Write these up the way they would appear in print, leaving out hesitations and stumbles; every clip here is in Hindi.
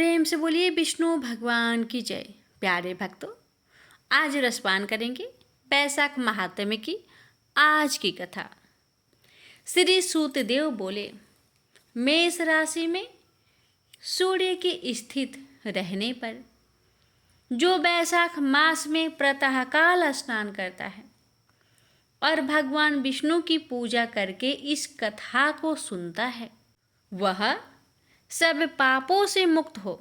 प्रेम से बोलिए विष्णु भगवान की जय। प्यारे भक्तों, आज रसपान करेंगे बैसाख महात्म्य की आज की कथा। श्री सूतदेव बोले, मेष राशि में सूर्य की स्थित रहने पर जो बैसाख मास में प्रातःकाल स्नान करता है और भगवान विष्णु की पूजा करके इस कथा को सुनता है, वह सब पापों से मुक्त हो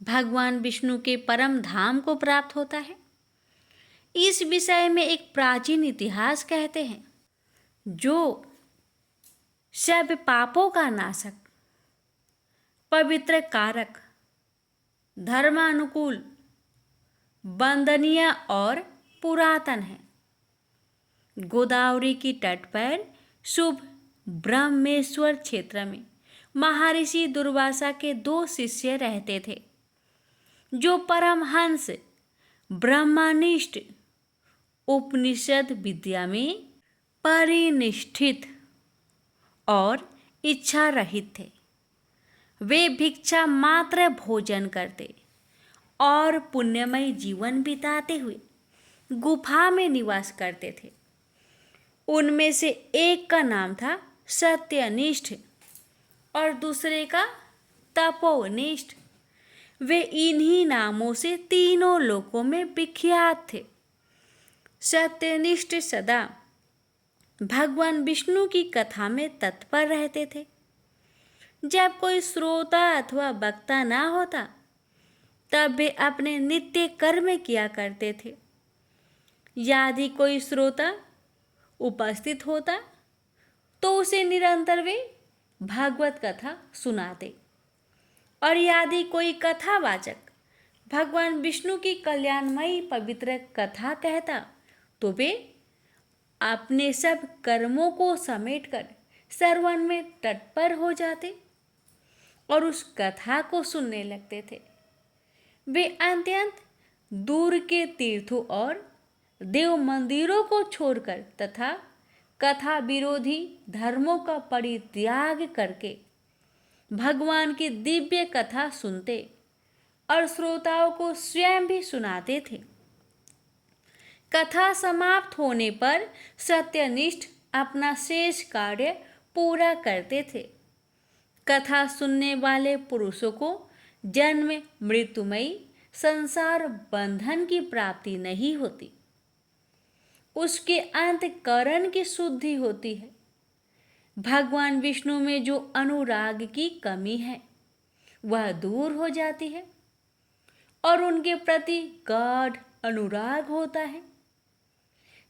भगवान विष्णु के परम धाम को प्राप्त होता है। इस विषय में एक प्राचीन इतिहास कहते हैं, जो सब पापों का नाशक, पवित्र कारक, धर्मानुकूल, वंदनीय और पुरातन है। गोदावरी की तट पर शुभ ब्रह्मेश्वर क्षेत्र में महर्षि दुर्वासा के 2 शिष्य रहते थे, जो परमहंस ब्रह्मनिष्ठ उपनिषद विद्या में परिनिष्ठित और इच्छा रहित थे। वे भिक्षा मात्र भोजन करते और पुण्यमय जीवन बिताते हुए गुफा में निवास करते थे। उनमें से एक का नाम था सत्यनिष्ठ और दूसरे का तपोनिष्ठ। वे इन्हीं नामों से तीनों लोकों में विख्यात थे। सत्यनिष्ठ सदा भगवान विष्णु की कथा में तत्पर रहते थे। जब कोई श्रोता अथवा वक्ता ना होता, तब वे अपने नित्य कर्म किया करते थे। यदि कोई श्रोता उपस्थित होता तो उसे निरंतर वे भागवत कथा सुनाते, और यदि कोई कथावाचक भगवान विष्णु की कल्याणमयी पवित्र कथा कहता तो वे अपने सब कर्मों को समेटकर श्रवण में तत्पर हो जाते और उस कथा को सुनने लगते थे। वे अत्यंत दूर के तीर्थों और देव मंदिरों को छोड़कर तथा कथा विरोधी धर्मों का परित्याग करके भगवान की दिव्य कथा सुनते और श्रोताओं को स्वयं भी सुनाते थे। कथा समाप्त होने पर सत्यनिष्ठ अपना शेष कार्य पूरा करते थे। कथा सुनने वाले पुरुषों को जन्म मृत्युमयी संसार बंधन की प्राप्ति नहीं होती। उसके अंतःकरण की शुद्धि होती है। भगवान विष्णु में जो अनुराग की कमी है वह दूर हो जाती है और उनके प्रति गाढ़ अनुराग होता है।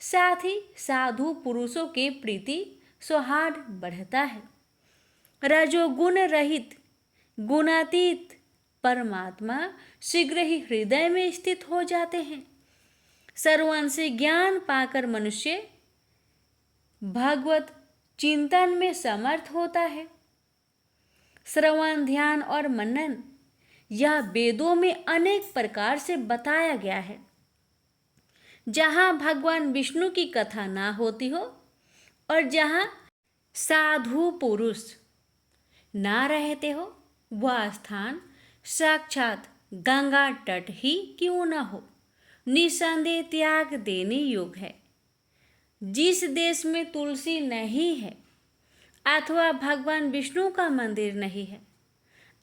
साथ ही साधु पुरुषों के प्रति सौहार्द बढ़ता है। रजोगुण रहित गुणातीत परमात्मा शीघ्र ही हृदय में स्थित हो जाते हैं। श्रवण से ज्ञान पाकर मनुष्य भगवत चिंतन में समर्थ होता है। श्रवण, ध्यान और मनन यह वेदों में अनेक प्रकार से बताया गया है। जहाँ भगवान विष्णु की कथा ना होती हो और जहाँ साधु पुरुष ना रहते हो, वह स्थान साक्षात गंगा तट ही क्यों न हो, निसंदेह त्याग देने योग्य है। जिस देश में तुलसी नहीं है अथवा भगवान विष्णु का मंदिर नहीं है,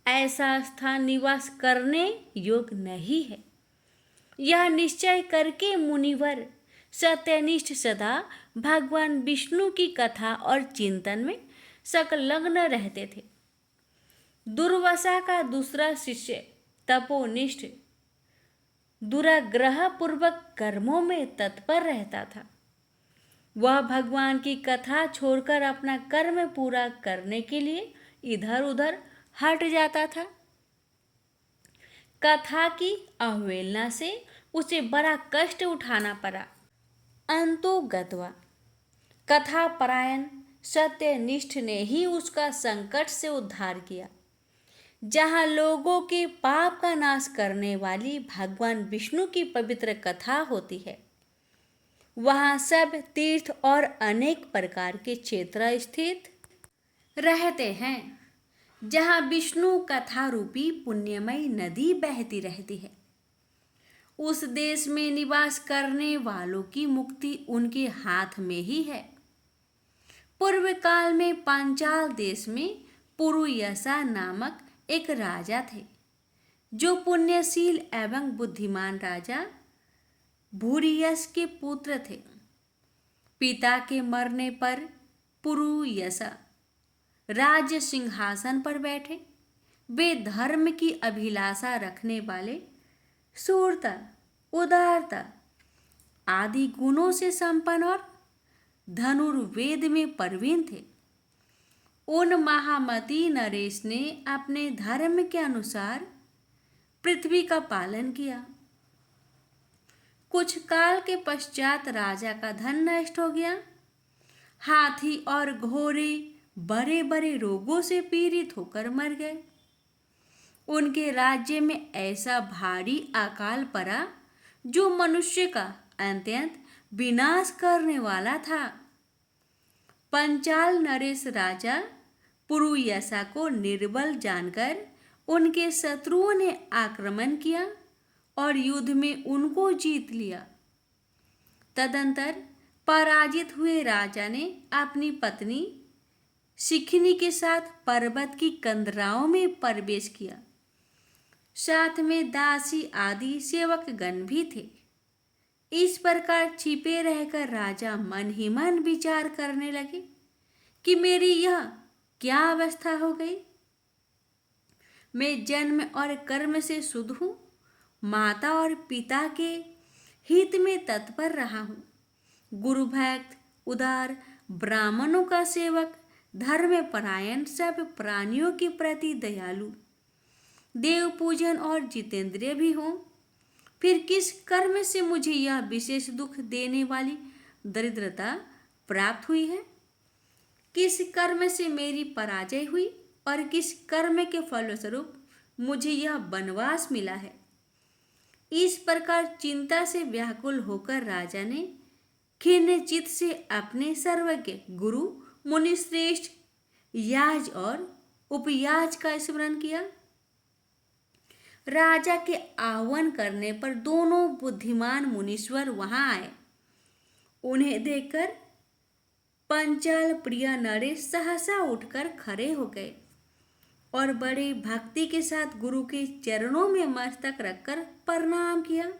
ऐसा स्थान निवास करने योग्य नहीं है। यह निश्चय करके मुनिवर सत्यनिष्ठ सदा भगवान विष्णु की कथा और चिंतन में संलग्न रहते थे। दुर्वासा का दूसरा शिष्य तपोनिष्ठ दुराग्रह पूर्वक कर्मों में तत्पर रहता था। वह भगवान की कथा छोड़कर अपना कर्म पूरा करने के लिए इधर उधर हट जाता था। कथा की अवहेलना से उसे बड़ा कष्ट उठाना पड़ा। अंतो गत्वा कथा परायण सत्यनिष्ठ ने ही उसका संकट से उद्धार किया। जहाँ लोगों के पाप का नाश करने वाली भगवान विष्णु की पवित्र कथा होती है, वहाँ सब तीर्थ और अनेक प्रकार के क्षेत्र स्थित रहते हैं। जहाँ विष्णु कथा रूपी पुण्यमयी नदी बहती रहती है। उस देश में निवास करने वालों की मुक्ति उनके हाथ में ही है। पूर्व काल में पांचाल देश में पुरुयसा नामक एक राजा थे, जो पुण्यशील एवं बुद्धिमान राजा भूरियस के पुत्र थे। पिता के मरने पर पुरुयसा राज्य सिंहासन पर बैठे। वे धर्म की अभिलाषा रखने वाले, शूरता, उदारता आदि गुणों से संपन्न और धनुर्वेद में प्रवीण थे। उन महामती नरेश ने अपने धर्म के अनुसार पृथ्वी का पालन किया। कुछ काल के पश्चात राजा का धन नष्ट हो गया। हाथी और घोड़े बड़े बड़े रोगों से पीड़ित होकर मर गए। उनके राज्य में ऐसा भारी अकाल पड़ा जो मनुष्य का अत्यंत विनाश करने वाला था। पंचाल नरेश राजा पुरुयसा को निर्बल जानकर उनके शत्रुओं ने आक्रमण किया और युद्ध में उनको जीत लिया। तदंतर पराजित हुए राजा ने अपनी पत्नी शिखनी के साथ पर्वत की कंदराओं में प्रवेश किया। साथ में दासी आदि सेवकगण भी थे। इस प्रकार छिपे रहकर राजा मन ही मन विचार करने लगे कि मेरी यह क्या अवस्था हो गई। मैं जन्म और कर्म से शुद्ध हूँ, माता और पिता के हित में तत्पर रहा हूँ, गुरु भक्त, उदार, ब्राह्मणों का सेवक, धर्म परायण, सब प्राणियों के प्रति दयालु, देव पूजन और जितेंद्रिय भी हूँ। फिर किस कर्म से मुझे यह विशेष दुख देने वाली दरिद्रता प्राप्त हुई है? किस कर्म से मेरी पराजय हुई और किस कर्म के फलस्वरूप मुझे यह वनवास मिला है? इस प्रकार चिंता से व्याकुल होकर राजा ने खिन्न चित्त से अपने सर्वज्ञ गुरु मुनिश्रेष्ठ याज और उपयाज का स्मरण किया। राजा के आह्वान करने पर दोनों बुद्धिमान मुनीश्वर वहां आए। उन्हें देखकर पंचाल प्रिय नरेश सहसा उठकर खड़े हो गए और बड़े भक्ति के साथ गुरु के चरणों में मस्तक रखकर प्रणाम किया।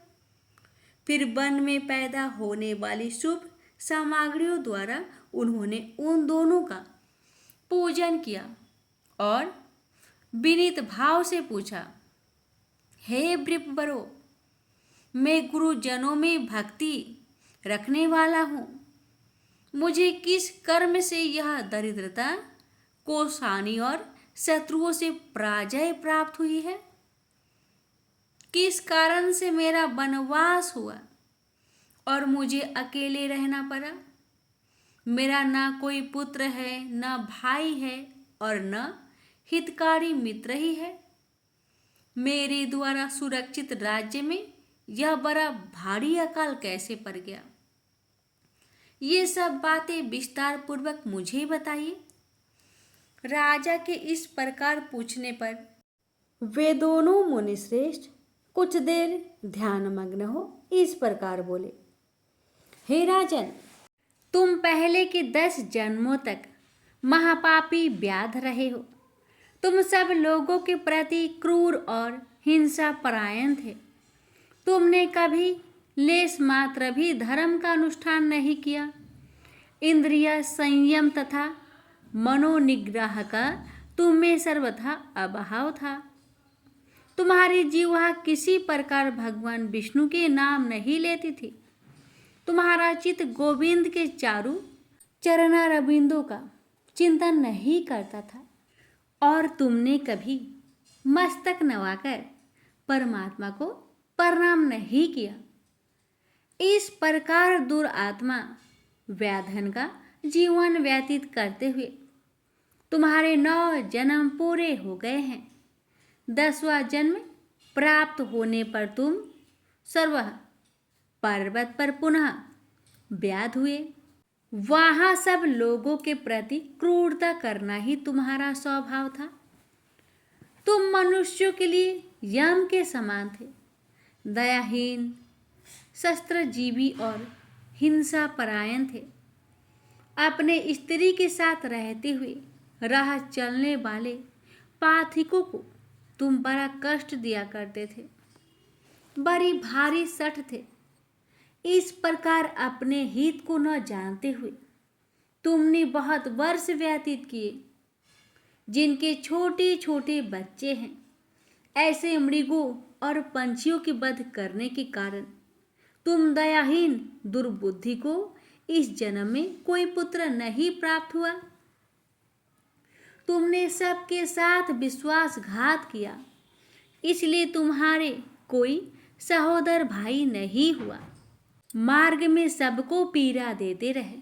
फिर वन में पैदा होने वाली शुभ सामग्रियों द्वारा उन्होंने उन दोनों का पूजन किया और विनीत भाव से पूछा, हे वृपवरो, मैं गुरुजनों में भक्ति रखने वाला हूँ। मुझे किस कर्म से यह दरिद्रता, कोषहानि और शत्रुओं से पराजय प्राप्त हुई है? किस कारण से मेरा वनवास हुआ और मुझे अकेले रहना पड़ा? मेरा ना कोई पुत्र है, न भाई है और न हितकारी मित्र ही है। मेरे द्वारा सुरक्षित राज्य में यह बड़ा भारी अकाल कैसे पड़ गया? ये सब बातें विस्तार पूर्वक मुझे बताइए। राजा के इस प्रकार पूछने पर वे दोनों मुनिश्रेष्ठ कुछ देर ध्यानमग्न हो इस प्रकार बोले, हे राजन, तुम पहले के 10 जन्मों तक महापापी व्याध रहे हो। तुम सब लोगों के प्रति क्रूर और हिंसा परायण थे। तुमने कभी लेश मात्र भी धर्म का अनुष्ठान नहीं किया। इंद्रिय संयम तथा मनोनिग्रह का तुम में सर्वथा अभाव था। तुम्हारी जीवा किसी प्रकार भगवान विष्णु के नाम नहीं लेती थी। तुम्हारा चित्त गोविंद के चारों चरणारविंदों का चिंतन नहीं करता था और तुमने कभी मस्तक नवाकर परमात्मा को प्रणाम नहीं किया। इस प्रकार दुरात्मा व्याधन का जीवन व्यतीत करते हुए तुम्हारे 9 जन्म पूरे हो गए हैं। 10वां जन्म प्राप्त होने पर तुम सर्व पर्वत पर पुनः व्याध हुए। वहाँ सब लोगों के प्रति क्रूरता करना ही तुम्हारा स्वभाव था। तुम मनुष्यों के लिए यम के समान थे, दयाहीन, शस्त्रजीवी और हिंसा परायण थे। अपने स्त्री के साथ रहते हुए राह चलने वाले पाथिकों को तुम बड़ा कष्ट दिया करते थे, बड़ी भारी सठ थे। इस प्रकार अपने हित को न जानते हुए तुमने बहुत वर्ष व्यतीत किए। जिनके छोटे छोटे बच्चे हैं, ऐसे मृगों और पंछियों के वध करने के कारण तुम दयाहीन दुर्बुद्धि को इस जन्म में कोई पुत्र नहीं प्राप्त हुआ। तुमने सबके साथ विश्वासघात किया, इसलिए तुम्हारे कोई सहोदर भाई नहीं हुआ। मार्ग में सबको पीड़ा देते रहे,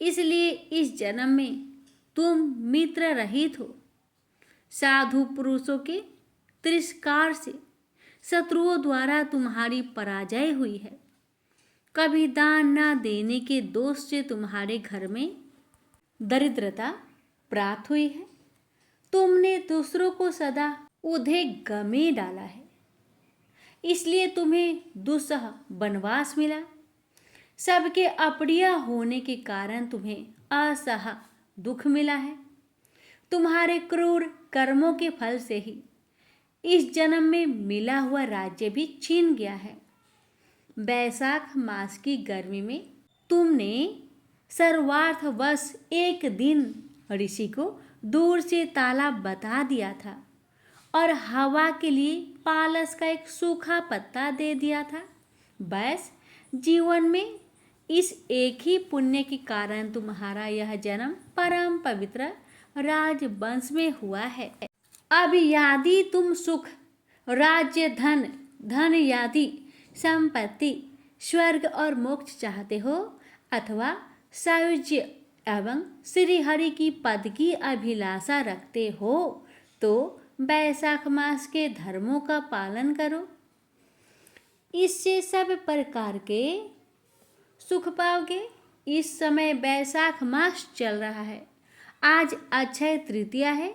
इसलिए इस जन्म में तुम मित्र रहित हो। साधु पुरुषों के तिरस्कार से शत्रुओं द्वारा तुम्हारी पराजय हुई है। कभी दान न देने के दोष से तुम्हारे घर में दरिद्रता प्राप्त हुई है। तुमने दूसरों को सदा उधे गमे डाला है, इसलिए तुम्हें दुस्सह वनवास मिला। सबके अप्रिय होने के कारण तुम्हें असह दुख मिला है। तुम्हारे क्रूर कर्मों के फल से ही इस जन्म में मिला हुआ राज्य भी छीन गया है। वैशाख मास की गर्मी में तुमने सर्वार्थवश एक दिन ऋषि को दूर से तालाब बता दिया था और हवा के लिए पालस का एक सूखा पत्ता दे दिया था। बस जीवन में इस एक ही पुण्य के कारण तुम्हारा यह जन्म परम पवित्र राजवंश में हुआ है। अब यदि तुम सुख, राज्य, धन, धन यादि संपत्ति, स्वर्ग और मोक्ष चाहते हो अथवा सायुज्य एवं श्री हरि की पद की अभिलाषा रखते हो तो वैशाख मास के धर्मों का पालन करो। इससे सब प्रकार के सुख पाओगे। इस समय वैशाख मास चल रहा है। आज अक्षय तृतीया है।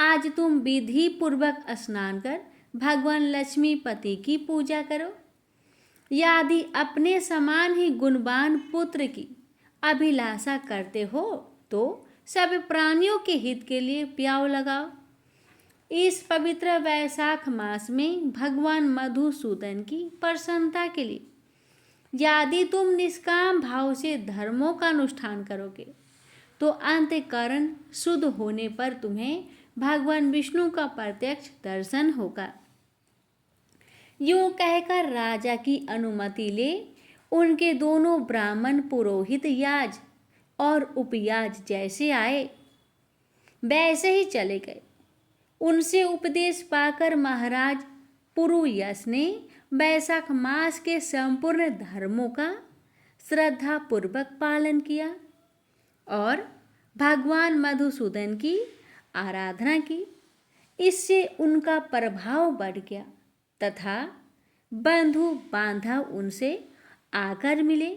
आज तुम विधि पूर्वक स्नान कर भगवान लक्ष्मीपति की पूजा करो। यदि अपने समान ही गुणवान पुत्र की अभिलाषा करते हो तो सब प्राणियों के हित के लिए प्याव लगाओ। इस पवित्र वैशाख मास में भगवान मधुसूदन की प्रसन्नता के लिए यदि तुम निष्काम भाव से धर्मों का अनुष्ठान करोगे तो अंतःकरण शुद्ध होने पर तुम्हें भगवान विष्णु का प्रत्यक्ष दर्शन होगा। यूं कहकर राजा की अनुमति ले उनके दोनों ब्राह्मण पुरोहित याज और उपयाज जैसे आए वैसे ही चले गए। उनसे उपदेश पाकर महाराज पुरुयस ने वैशाख मास के संपूर्ण धर्मों का श्रद्धापूर्वक पालन किया और भगवान मधुसूदन की आराधना की। इससे उनका प्रभाव बढ़ गया तथा बंधु बांधव उनसे आकर मिले।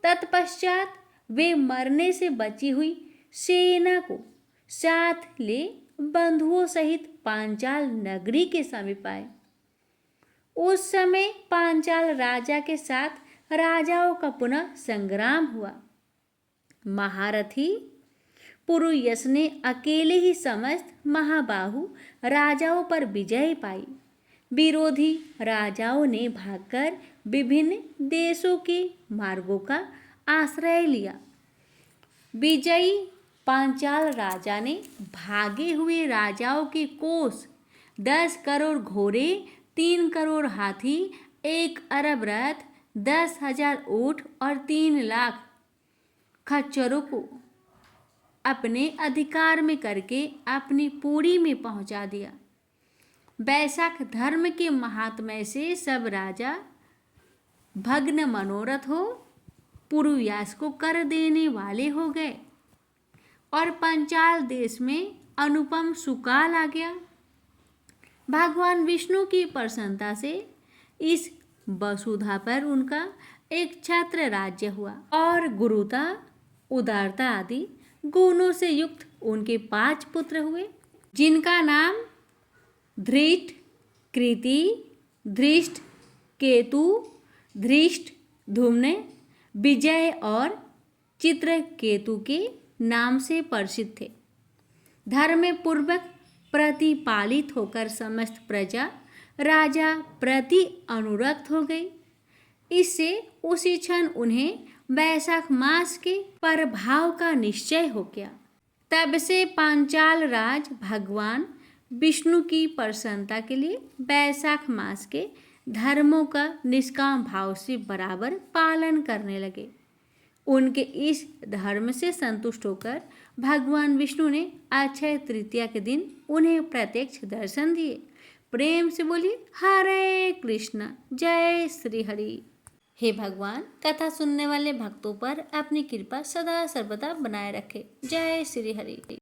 तत्पश्चात वे मरने से बची हुई सेना को साथ ले बंधुओं सहित पांचाल नगरी के समीप आए। उस समय पांचाल राजा के साथ राजाओं का पुनः संग्राम हुआ। महारथी पुरुयस ने अकेले ही समस्त महाबाहु राजाओं पर विजय पाई। विरोधी राजाओं ने भागकर विभिन्न देशों के मार्गों का आश्रय लिया। विजयी पांचाल राजा ने भागे हुए राजाओं के कोष 10 करोड़ घोड़े, 3 करोड़ हाथी, 1 अरब रथ, 10,000 ऊँट और 3 लाख खच्चरों को अपने अधिकार में करके अपनी पुरी में पहुंचा दिया। वैशाख धर्म के महात्म्य से सब राजा भग्न मनोरथ हो पुरुयास को कर देने वाले हो गए और पंचाल देश में अनुपम सुकाल आ गया। भगवान विष्णु की प्रसन्नता से इस वसुधा पर उनका एक छत्र राज्य हुआ और गुरुता, उदारता आदि गुणों से युक्त उनके 5 पुत्र हुए, जिनका नाम धृष्ट, कृति, धृष्ट, केतु, धृष्ट, धूम्न, विजय और चित्रकेतु के नाम से परिचित थे। धर्म पूर्वक प्रतिपालित होकर समस्त प्रजा राजा प्रति अनुरक्त हो गई। इससे उसी क्षण उन्हें वैशाख मास के प्रभाव का निश्चय हो गया। तब से पांचाल राज भगवान विष्णु की प्रसन्नता के लिए वैशाख मास के धर्मों का निष्काम भाव से बराबर पालन करने लगे। उनके इस धर्म से संतुष्ट होकर भगवान विष्णु ने अक्षय तृतीया के दिन उन्हें प्रत्यक्ष दर्शन दिए। प्रेम से बोलिए हरे कृष्ण, जय श्री हरि। हे भगवान, कथा सुनने वाले भक्तों पर अपनी कृपा सदा सर्वदा बनाए रखे। जय श्री हरि।